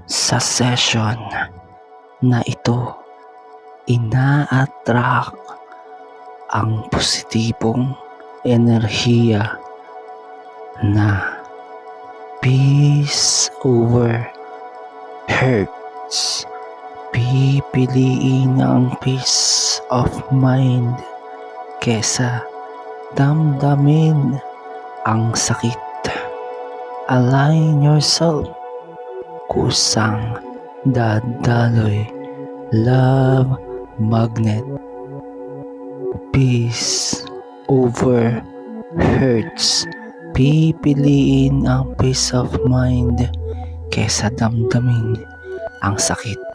Sa session na ito, ina-attract ang positibong enerhiya na peace over hurts. Pipiliin ang peace of mind kesa damdamin ang sakit. Align yourself. Kusang dadaloy. Love magnet. Peace over hurts. Pipiliin ang peace of mind kesa damdamin ang sakit.